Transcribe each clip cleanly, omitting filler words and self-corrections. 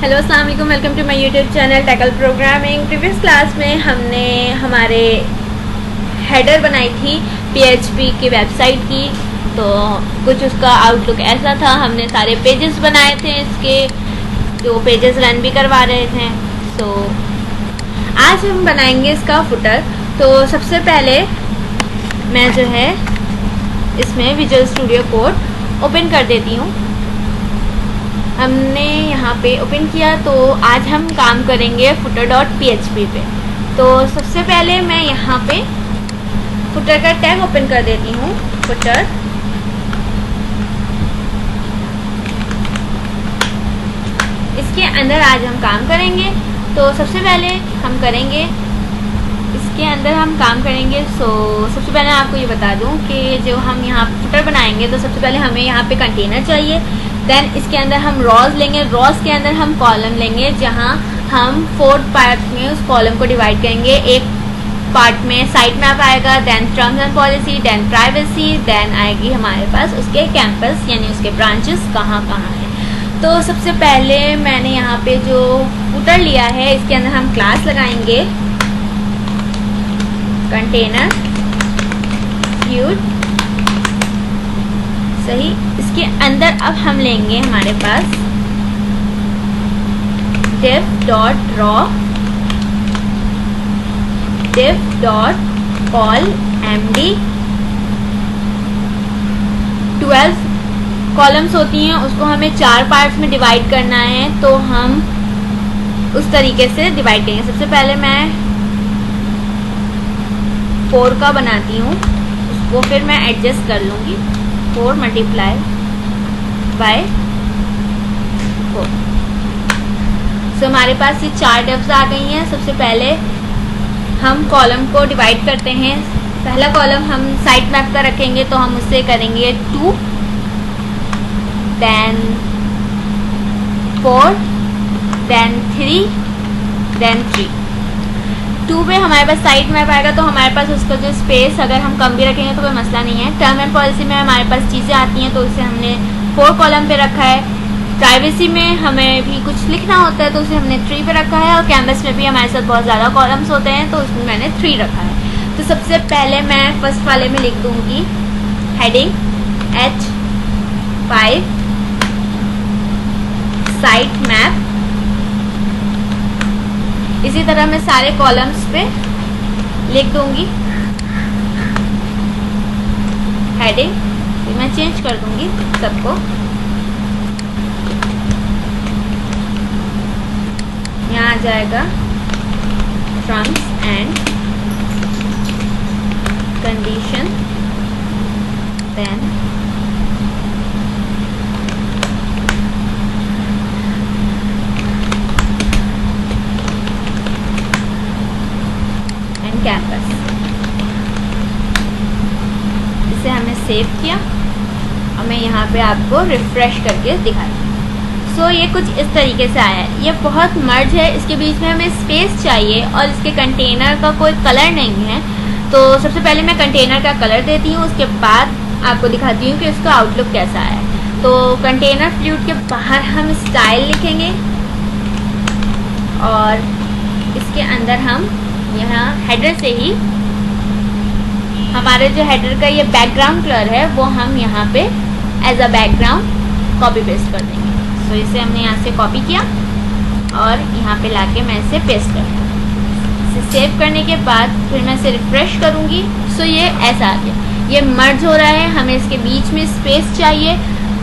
Hello अस्सलाम वालेकुम, welcome to my YouTube channel tackle programming. Previous class में हमने हमारे हेडर बनाई थी पीएचपी की वेबसाइट की। तो कुछ उसका आउटलुक ऐसा था, हमने सारे पेजेस बनाए थे इसके, जो पेजेस रन भी करवा रहे थे। तो आज हम बनाएंगे इसका फुटर। तो सबसे पहले मैं जो है इसमें विजुअल स्टूडियो कोड ओपन कर देती हूँ। हमने यहाँ पे ओपन किया, तो आज हम काम करेंगे footer.php पे। तो सबसे पहले मैं यहाँ पे फुटर का टैग ओपन कर देती हूँ, फुटर। इसके अंदर आज हम काम करेंगे। तो सबसे पहले हम करेंगे इसके अंदर हम काम करेंगे। सबसे पहले आपको ये बता दूँ कि जो हम यहाँ फुटर बनाएंगे, तो सबसे पहले हमें यहाँ पे कंटेनर चाहिए। देन इसके अंदर हम रॉज लेंगे, रॉज के अंदर हम कॉलम लेंगे, जहाँ हम 4 पार्ट में उस कॉलम को डिवाइड करेंगे। एक पार्ट में साइट मैप आएगा, then terms and policy, then privacy, then आएगी हमारे पास उसके कैंपस यानी उसके ब्रांचेस कहाँ कहाँ है। तो सबसे पहले मैंने यहाँ पे जो फुटर लिया है, इसके अंदर हम क्लास लगाएंगे कंटेनर फ्यूट, सही। इसके अंदर अब हम लेंगे हमारे पास div.raw, div.call md। 12 कॉलम्स होती हैं, उसको हमें 4 पार्ट्स में डिवाइड करना है। तो हम उस तरीके से डिवाइड करेंगे। सबसे पहले मैं 4 का बनाती हूँ, उसको फिर मैं एडजस्ट कर लूँगी। 4 मल्टीप्लाई बाय 4। सो हमारे पास ये 4 डिव्स आ गई हैं। सबसे पहले हम कॉलम को डिवाइड करते हैं। पहला कॉलम हम साइट मैप का रखेंगे, तो हम उससे करेंगे 2, देन 4, देन 3, देन 3। 2 पे हमारे पास साइट मैप आएगा, तो हमारे पास उसका जो स्पेस अगर हम कम भी रखेंगे तो कोई मसला नहीं है। टर्म एंड पॉलिसी में हमारे पास चीज़ें आती हैं, तो उसे हमने 4 कॉलम पे रखा है। प्राइवेसी में हमें भी कुछ लिखना होता है, तो उसे हमने 3 पे रखा है। और कैंवस में भी हमारे साथ बहुत ज़्यादा कॉलम्स होते हैं, तो उसमें मैंने 3 रखा है। तो सबसे पहले मैं फर्स्ट वाले में लिख दूँगी हेडिंग H5 साइट मैप। इसी तरह मैं सारे कॉलम्स पे लिख दूंगी हेडिंग। मैं चेंज कर दूंगी सबको। यहाँ आ जाएगा terms and condition, then campus. इसे हमने सेव किया और मैं यहाँ पे आपको रिफ्रेश करके दिखाती हूँ। सो ये कुछ इस तरीके से आया है। ये बहुत मर्ज है, इसके बीच में हमें स्पेस चाहिए और इसके कंटेनर का कोई कलर नहीं है। तो सबसे पहले मैं कंटेनर का कलर देती हूँ, उसके बाद आपको दिखाती हूँ कि उसका आउटलुक कैसा है। तो कंटेनर फ्लूट के बाहर हम स्टाइल लिखेंगे और इसके अंदर हम यहाँ हेडर से ही हमारे जो हेडर का ये बैकग्राउंड कलर है, वो हम यहाँ पे as a background copy paste कर देंगे। सो इसे हमने यहाँ से कॉपी किया और यहाँ पे लाके मैं इसे पेस्ट कर दूँगी। इसे सेव करने के बाद फिर मैं इसे रिफ्रेश करूँगी। सो ये ऐसा आ गया, ये मर्ज हो रहा है। हमें इसके बीच में स्पेस चाहिए,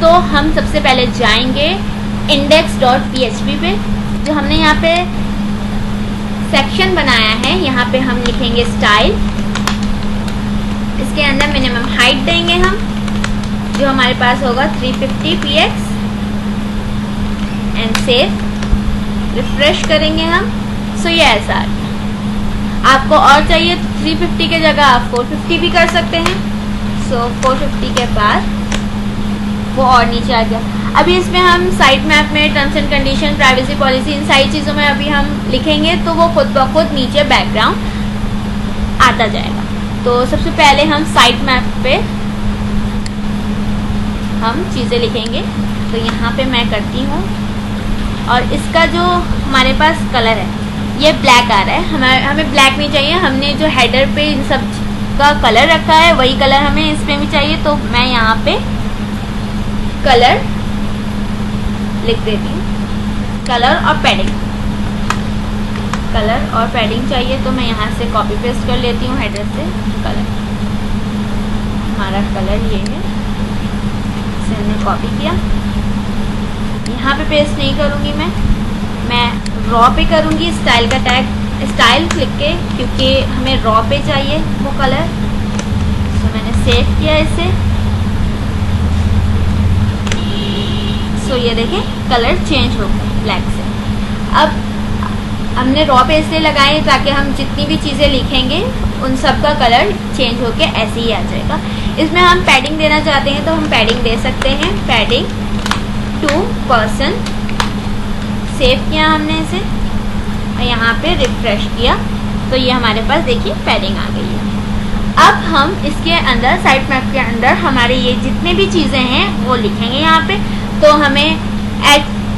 तो हम सबसे पहले जाएंगे index.php पे, जो हमने यहाँ पे सेक्शन बनाया है। यहाँ पे हम लिखेंगे स्टाइल। इसके अंदर मिनिमम हाइट देंगे हम, जो हमारे पास होगा 350 px, एंड सेव। रिफ्रेश करेंगे हम। सो ये ऐसा आ गया। आपको और चाहिए तो 350 के जगह आप 450 भी कर सकते हैं। सो 450 के बाद वो और नीचे आ गया। अभी इसमें हम साइट मैप में terms and condition, privacy policy, इन सारी चीज़ों में अभी हम लिखेंगे, तो वो खुद ब खुद नीचे बैकग्राउंड आता जाएगा। तो सबसे पहले हम साइट मैप पे हम चीज़ें लिखेंगे। तो यहाँ पे मैं करती हूँ और इसका जो हमारे पास कलर है ये ब्लैक आ रहा है। हमें ब्लैक नहीं चाहिए, हमने जो हेडर पे इन सब का कलर रखा है वही कलर हमें इसमें भी चाहिए। तो मैं यहाँ पे कलर लिख देती हूँ, कलर और पैडिंग, कलर और पैडिंग चाहिए। तो मैं यहाँ से कॉपी पेस्ट कर लेती हूँ हेडर से कलर, हमारा कलर ये है, इसे हमने कॉपी किया। यहाँ पे पेस्ट नहीं करूँगी मैं रॉ पे करूँगी स्टाइल का टैग, स्टाइल क्लिक के, क्योंकि हमें रॉ पे चाहिए वो कलर। तो मैंने सेव किया इसे। सो ये देखें कलर चेंज हो गया ब्लैक से। अब हमने रॉ पे इसलिए लगाए ताकि हम जितनी भी चीज़ें लिखेंगे उन सब का कलर चेंज होके ऐसे ही आ जाएगा। इसमें हम पैडिंग देना चाहते हैं तो हम पैडिंग दे सकते हैं, पैडिंग 2%। सेव किया हमने इसे और यहाँ पे रिफ्रेश किया तो ये हमारे पास देखिए पैडिंग आ गई है। अब हम इसके अंदर साइट मैप के अंदर हमारे ये जितने भी चीज़ें हैं वो लिखेंगे यहाँ पे। तो हमें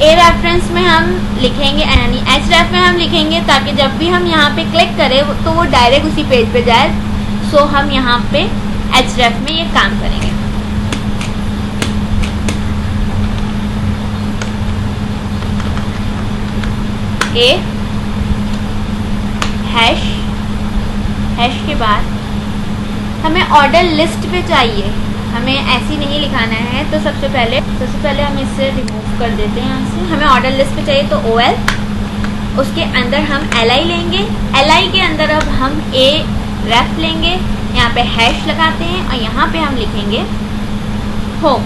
ए रेफरेंस में हम लिखेंगे, यानी एच रेफ में हम लिखेंगे ताकि जब भी हम यहाँ पे क्लिक करें तो वो डायरेक्ट उसी पेज पे जाए। सो हम यहाँ पे एच रेफ में ये काम करेंगे। ए हैश के बाद हमें ऑर्डर लिस्ट पे चाहिए, हमें ऐसी नहीं लिखाना है। तो सबसे पहले हम इसे रिमूव कर देते हैं यहाँ से। हमें ऑर्डर लिस्ट पे चाहिए तो OL, उसके अंदर हम LI लेंगे, LI के अंदर अब हम A रेफ लेंगे, यहाँ पे हैश लगाते हैं और यहाँ पे हम लिखेंगे होम।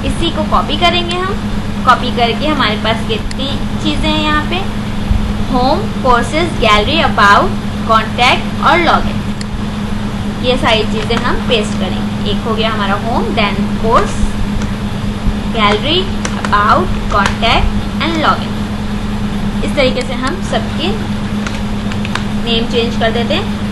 इसी को कॉपी करेंगे हम, कॉपी करके हमारे पास कितनी चीज़ें हैं यहाँ पे, home, courses, gallery, about, contact और लॉगिन, ये सारी चीज़ें हम पेस्ट करेंगे। एक हो गया हमारा home, then course, gallery, about, contact and login. इस तरीके से हम सबके नेम चेंज कर देते हैं।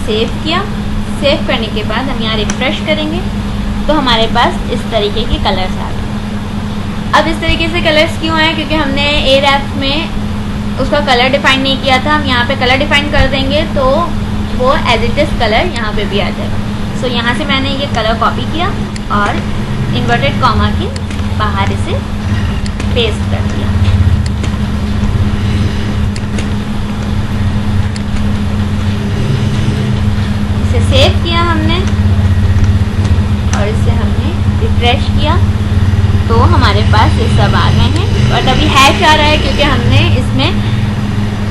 सेव किया, सेव करने के बाद हम यहाँ रिफ्रेश करेंगे तो हमारे पास इस तरीके के कलर्स आ गए। अब इस तरीके से कलर्स क्यों आए, क्योंकि हमने ए रेफ में उसका कलर डिफाइन नहीं किया था। हम यहाँ पे कलर डिफाइन कर देंगे तो वो एज इट इज कलर यहाँ पे भी आ जाएगा। सो यहाँ से मैंने ये कलर कॉपी किया और इन्वर्टेड कॉमा के बाहर इसे पेस्ट कर दिया। इसे सेव किया हमने और इसे हमने रिफ्रेश किया तो हमारे पास ये सब आ गए हैं। और अभी हैश आ रहा है क्योंकि हमने इसमें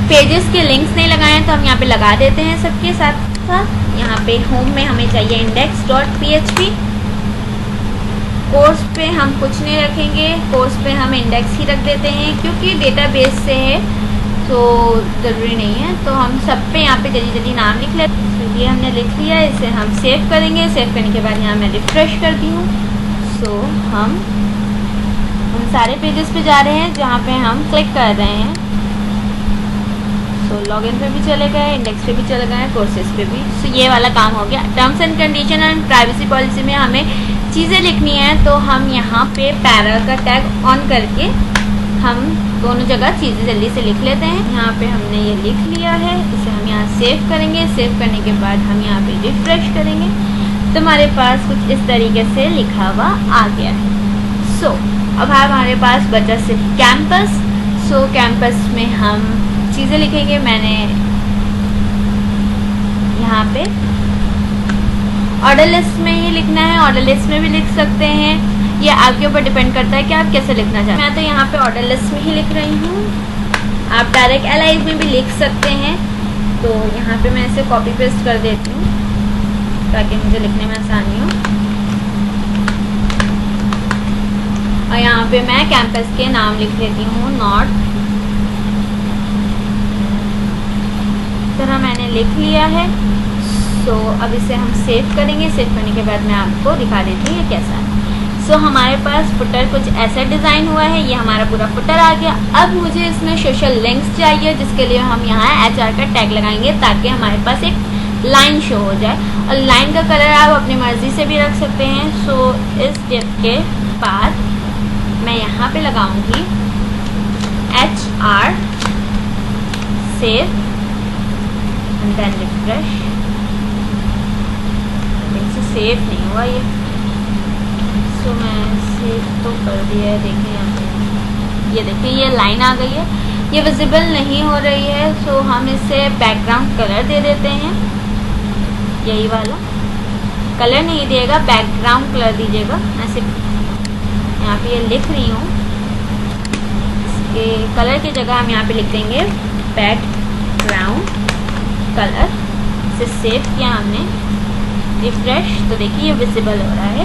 पेजेस के लिंक्स नहीं लगाए हैं, तो हम यहाँ पे लगा देते हैं सबके साथ साथ। यहाँ पे होम में हमें चाहिए index.php, कोर्स पे हम कुछ नहीं रखेंगे, कोर्स पे हम इंडेक्स ही रख देते हैं क्योंकि डेटाबेस से है तो ज़रूरी नहीं है। तो हम सब पे यहाँ पे जल्दी जल्दी नाम लिख लेते हैं। ये हमने लिख लिया, इसे हम सेव करेंगे। सेव करने के बाद यहाँ मैं रिफ्रेश करती हूँ। सो हम उन सारे पेजेस पे जा रहे हैं जहाँ पे हम क्लिक कर रहे हैं। सो लॉगिन पे भी चले गए, इंडेक्स पे भी चले गए, कोर्सेज पे भी। सो ये वाला काम हो गया। Terms and condition and privacy policy में हमें चीज़ें लिखनी है तो हम यहाँ पे पैरा का टैग ऑन करके हम दोनों जगह चीज़ें जल्दी से लिख लेते हैं। यहाँ पे हमने ये लिख लिया है, इसे हम यहाँ सेव करेंगे। सेव करने के बाद हम यहाँ पे रिफ्रेश करेंगे तो हमारे पास कुछ इस तरीके से लिखा हुआ आ गया है। सो अब हमारे पास बचा सिर्फ कैंपस। सो कैंपस में हम चीज़ें लिखेंगे। मैंने यहाँ पे ऑर्डर लिस्ट में ही लिखना है, ऑर्डर लिस्ट में भी लिख सकते हैं, ये आपके ऊपर डिपेंड करता है कि आप कैसे लिखना चाहते हैं। मैं तो यहाँ पे ऑर्डर लिस्ट में ही लिख रही हूँ, आप डायरेक्ट एलाइज में भी लिख सकते हैं। तो यहाँ पे मैं इसे कॉपी पेस्ट कर देती हूँ ताकि मुझे लिखने में आसानी हो। और यहाँ पे मैं कैंपस के नाम लिख लेती हूँ, नॉर्थ तरह मैंने लिख लिया है। सो अब इसे हम सेव करेंगे। सेव करने के बाद मैं आपको दिखा देती हूँ ये कैसा है। सो हमारे पास फुटर कुछ ऐसा डिज़ाइन हुआ है। ये हमारा पूरा फुटर आ गया। अब मुझे इसमें सोशल लिंक्स चाहिए, जिसके लिए हम यहाँ HR का टैग लगाएंगे ताकि हमारे पास एक लाइन शो हो जाए। और लाइन का कलर आप अपनी मर्ज़ी से भी रख सकते हैं। सो इस डिव के बाद मैं यहाँ पे लगाऊंगी HR save and then refresh. Save नहीं हुआ ये, सो मैं सेव तो कर दिया है। देखिए यहाँ पे ये देखिए ये लाइन आ गई है, ये विजिबल नहीं हो रही है। सो हम इसे बैकग्राउंड कलर दे देते हैं। यही वाला कलर नहीं दिएगा, बैकग्राउंड कलर दीजिएगा। मैं सिर्फ यहाँ पे ये लिख रही हूँ, इसके कलर की जगह हम यहाँ पे लिख देंगे बैकग्राउंड कलर। इसे सेव किया हमने, रिफ्रेश, तो देखिए ये विजिबल हो रहा है।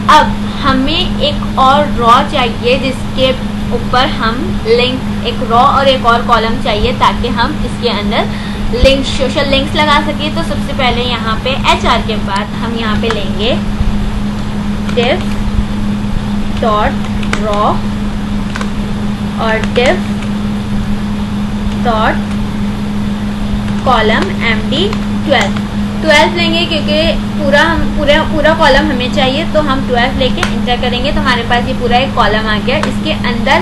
अब हमें एक और रॉ चाहिए जिसके ऊपर हम लिंक, एक रॉ और एक और कॉलम चाहिए ताकि हम इसके अंदर लिंक, सोशल लिंक्स लगा सके। तो सबसे पहले यहाँ पे HR के बाद हम यहाँ पे लेंगे div डॉट रॉ और div डॉट कॉलम MD12 लेंगे, क्योंकि पूरा कॉलम हमें चाहिए। तो हम 12 लेके इंटर करेंगे तो हमारे पास ये पूरा एक कॉलम आ गया। इसके अंदर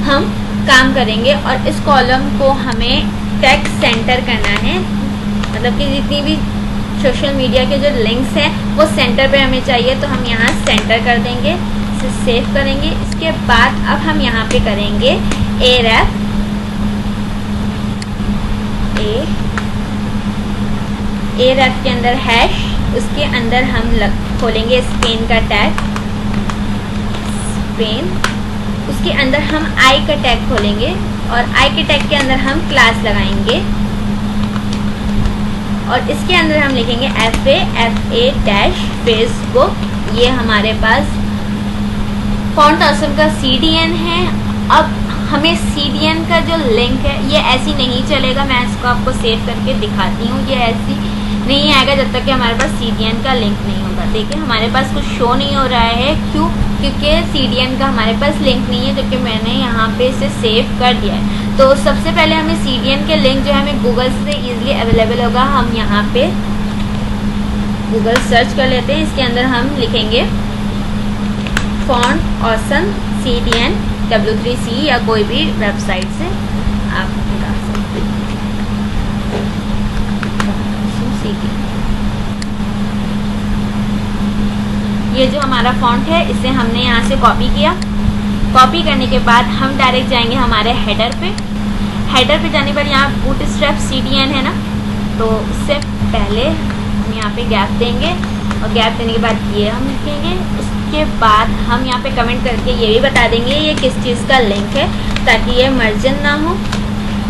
हम काम करेंगे और इस कॉलम को हमें टेक्स्ट सेंटर करना है। मतलब कि जितनी भी सोशल मीडिया के जो लिंक्स हैं वो सेंटर पे हमें चाहिए, तो हम यहाँ सेंटर कर देंगे। इसे सेव करेंगे। इसके बाद अब हम यहाँ पे करेंगे aref के अंदर हैश, उसके अंदर हम खोलेंगे स्पेन का टैग, स्पेन। उसके अंदर हम आई का टैग खोलेंगे और आई के टैग के अंदर हम क्लास लगाएंगे और इसके अंदर हम लिखेंगे FA फेसबुक। ये हमारे पास फॉन्ट ऑसम का CDN है। अब हमें CDN का जो लिंक है ये ऐसी नहीं चलेगा। मैं इसको आपको सेव करके दिखाती हूँ। ये ऐसी नहीं आएगा जब तक कि हमारे पास CDN का लिंक नहीं होगा। देखिए हमारे पास कुछ शो नहीं हो रहा है, क्यों? क्योंकि CDN का हमारे पास लिंक नहीं है, जबकि मैंने यहाँ पे इसे सेव कर दिया है। तो सबसे पहले हमें CDN के लिंक जो है हमें गूगल से ईजिली अवेलेबल होगा। हम यहाँ पे गूगल सर्च कर लेते हैं। इसके अंदर हम लिखेंगे फॉन्ट ऑसम CDN W3C या कोई भी वेबसाइट से आप लगा सकते हैं। ये जो हमारा फॉन्ट है इसे हमने यहाँ से कॉपी किया। कॉपी करने के बाद हम डायरेक्ट जाएंगे हमारे हेडर पे। हेडर पे जाने पर यहाँ बूटस्ट्रैप CDN है ना, तो उससे पहले हम यहाँ पे गैप देंगे और गैप देने के बाद ये हम लिखेंगे। उसके बाद हम यहाँ पे कमेंट करके ये भी बता देंगे ये किस चीज़ का लिंक है ताकि ये मर्जन ना हो।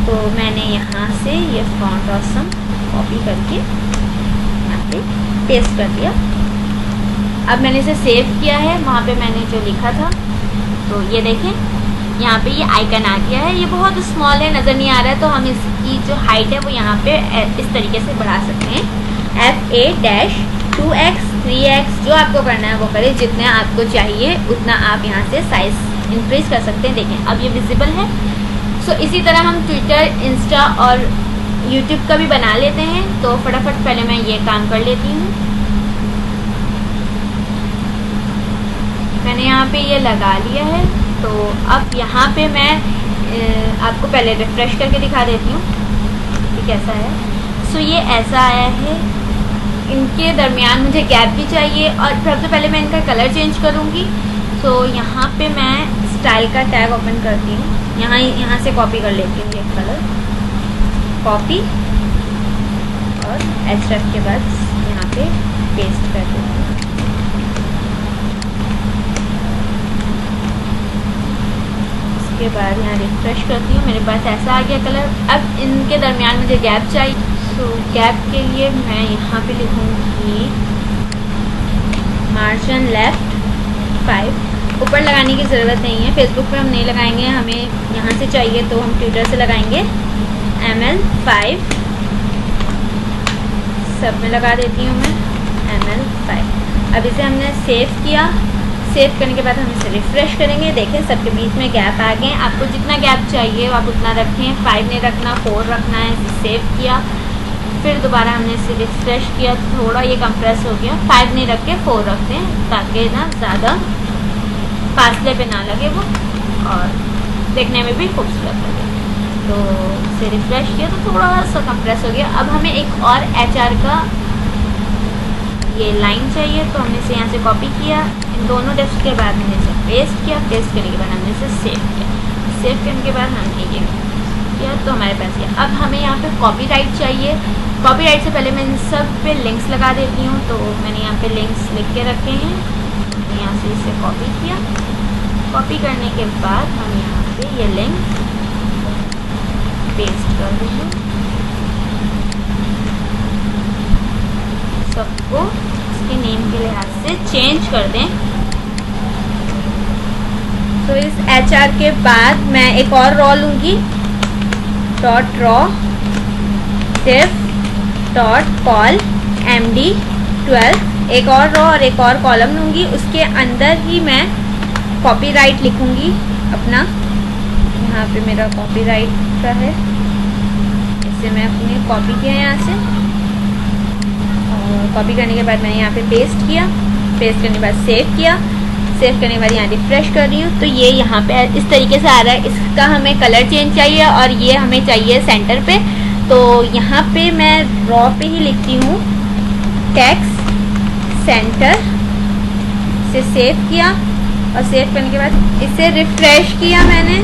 तो मैंने यहाँ से ये फॉन्ट ऑसम कॉपी करके यहाँ पे पेस्ट कर दिया। अब मैंने इसे सेव किया है, वहाँ पे मैंने जो लिखा था, तो ये देखें यहाँ पे ये आइकन आ गया है। ये बहुत स्मॉल है, नज़र नहीं आ रहा है, तो हम इसकी जो हाइट है वो यहाँ पे इस तरीके से बढ़ा सकते हैं। FA-2x 3x जो आपको करना है वो करें, जितना आपको चाहिए उतना आप यहाँ से साइज इंक्रीज कर सकते हैं। देखें अब ये विजिबल है। सो इसी तरह हम ट्विटर, इंस्टा और यूट्यूब का भी बना लेते हैं। तो फटाफट पहले मैं ये काम कर लेती हूँ। मैंने यहाँ पे ये लगा लिया है। तो अब यहाँ पे मैं आपको पहले रिफ्रेश करके दिखा देती हूँ कि कैसा है। सो ये ऐसा आया है। इनके दरमियान मुझे गैप भी चाहिए और सबसे पहले मैं इनका कलर चेंज करूँगी। सो यहाँ पे मैं स्टाइल का टैग ओपन करती हूँ। यहाँ से कॉपी कर लेती हूँ ये कलर, कॉपी और href के बाद यहाँ पे पेस्ट कर देती हूँ। उसके बाद यहाँ रिफ्रेश करती हूँ, मेरे पास ऐसा आ गया कलर। अब इनके दरमियान मुझे गैप चाहिए। तो गैप के लिए मैं यहाँ पे लिखूँगी मार्जिन लेफ्ट 5। ऊपर लगाने की ज़रूरत नहीं है, फेसबुक पे हम नहीं लगाएंगे, हमें यहाँ से चाहिए तो हम ट्विटर से लगाएंगे ML5 सब में लगा देती हूँ मैं ML5। अब इसे हमने सेव किया। सेव करने के बाद हम इसे रिफ़्रेश करेंगे। देखें सबके बीच में गैप आ गए। आपको जितना गैप चाहिए आप उतना रखें, 5 नहीं रखना, 4 रखना है। इसे सेव किया, फिर दोबारा हमने इसे रिफ़्रेश किया, थोड़ा ये कंप्रेस हो गया। 5 नहीं रख के 4 रखते हैं ताकि ना ज़्यादा फासले पे ना लगे वो और देखने में भी खूबसूरत लगे। तो इसे रिफ़्रेश किया तो थोड़ा सा कंप्रेस हो गया। अब हमें एक और HR का ये लाइन चाहिए, तो हमने इसे यहाँ से कॉपी किया। इन दोनों टेक्स्ट के बाद हमने इसे पेस्ट किया। पेस्ट करने के बाद हमने इसे सेव किया। सेव करने के बाद हमने ये किया तो हमारे पास ये। अब हमें यहाँ पे कॉपीराइट चाहिए। कॉपीराइट से पहले मैं इन सब पे लिंक्स लगा देती हूँ। तो मैंने यहाँ पे लिंक्स लिख के रखे हैं। मैंने यहाँ से इसे कॉपी किया। कॉपी करने के बाद हम यहाँ पे ये लिंक पेस्ट कर देंगे। सबको इसके नेम के लिहाज से चेंज कर दें। तो इस HR के बाद मैं एक और रॉ लूँगी, .raw div.col MD12। एक और रॉ और एक और कॉलम लूँगी। उसके अंदर ही मैं कॉपीराइट लिखूँगी अपना। यहाँ पे मेरा कॉपीराइट का है, इसे मैं अपने कॉपी किया यहाँ से। और कॉपी करने के बाद मैंने यहाँ पे पेस्ट किया। पेस्ट करने के बाद सेव किया। सेव करने के बाद यहाँ रिफ्रेश कर रही हूँ तो ये यहाँ पे इस तरीके से आ रहा है। इसका हमें कलर चेंज चाहिए और ये हमें चाहिए सेंटर पे। तो यहाँ पे मैं रॉ पे ही लिखती हूँ टेक्स्ट सेंटर। इसे सेव किया और सेव करने के बाद इसे रिफ्रेश किया मैंने,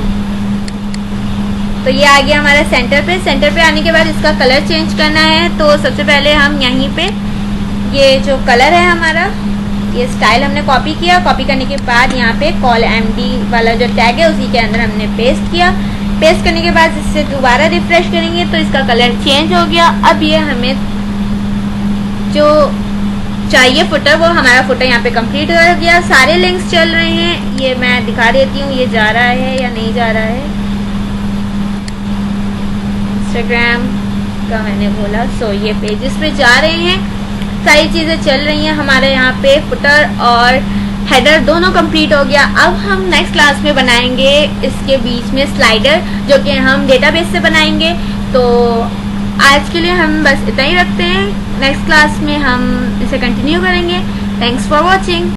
तो ये आ गया हमारा सेंटर पे। सेंटर पे आने के बाद इसका कलर चेंज करना है। तो सबसे पहले हम यहीं पे ये जो कलर है हमारा, ये स्टाइल हमने कॉपी किया। कॉपी करने के बाद यहाँ पे कॉल MD वाला जो टैग है उसी के अंदर हमने पेस्ट किया। पेस्ट करने के बाद इससे दोबारा रिफ्रेश करेंगे तो इसका कलर चेंज हो गया। अब ये हमें जो चाहिए फुटर, वो हमारा फुटर यहाँ पे कंप्लीट हो गया। सारे लिंक्स चल रहे हैं, ये मैं दिखा देती हूँ ये जा रहा है या नहीं जा रहा है। इंस्टाग्राम का मैंने बोला, सो ये पेजेस पे जा रहे हैं, सारी चीज़ें चल रही हैं। हमारे यहाँ पे फुटर और हेडर दोनों कंप्लीट हो गया। अब हम नेक्स्ट क्लास में बनाएंगे इसके बीच में स्लाइडर, जो कि हम डेटाबेस से बनाएंगे। तो आज के लिए हम बस इतना ही रखते हैं। नेक्स्ट क्लास में हम इसे कंटिन्यू करेंगे। Thanks for watching.